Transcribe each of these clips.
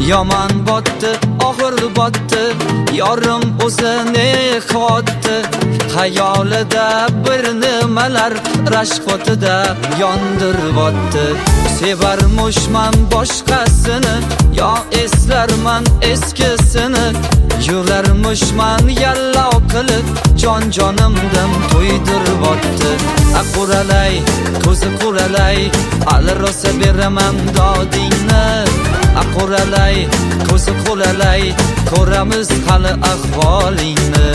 Yomon botdi, og'ir botdi, yorim o'zini qotdi. Xayolida bir nimalar rashqotida yondiribotdi. Sevarmoshman boshqasini, yo eslarman eskisini. Yularmoshman yallo qilib, jonimdan to'ydiribotdi. Quralay, ko'zi quralay, ali rosa beraman dodingni. Quralay, ko'zi quralay, ko'ramiz hali ahvolingni.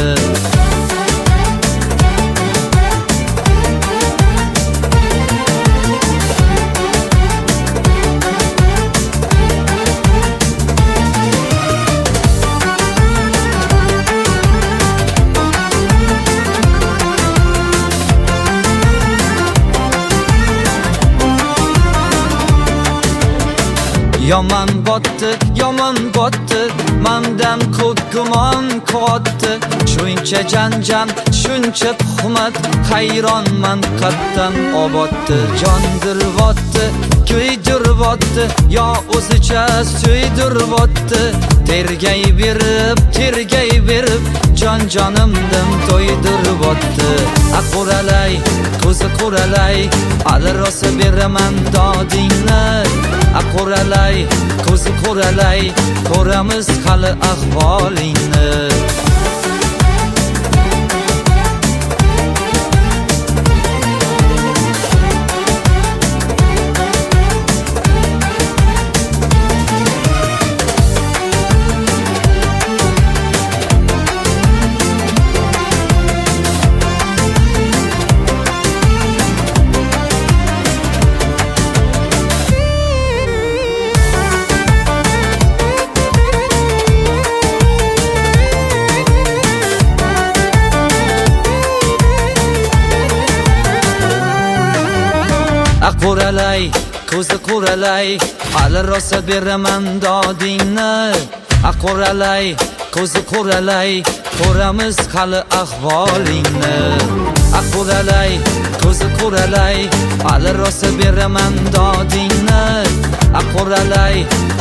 Yomon botdi, mandam ko'p gumon qotdi. Shuncha janjal, shuncha tuhmat, hayronman qattan oboddi. Jondiribotdi, kuydiribotdi, yo o'zicha suydiribotdi. Tergay berib, jonimdan to'ydiribotdi. Quralay, ko'zi quralay, ali rosa beraman dodingni. Quralay, ko'zi quralay, ko'ramiz hali ahvolingni. Quralay, ko'zi quralay, ali rosa beraman dodingni. Quralay, ko'zi quralay, ko'ramiz hali ahvolingni. Quralay, ko'zi quralay, ali rosa beraman dodingni. Quralay,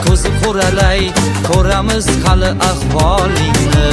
ko'zi quralay, ko'ramiz hali ahvolingni.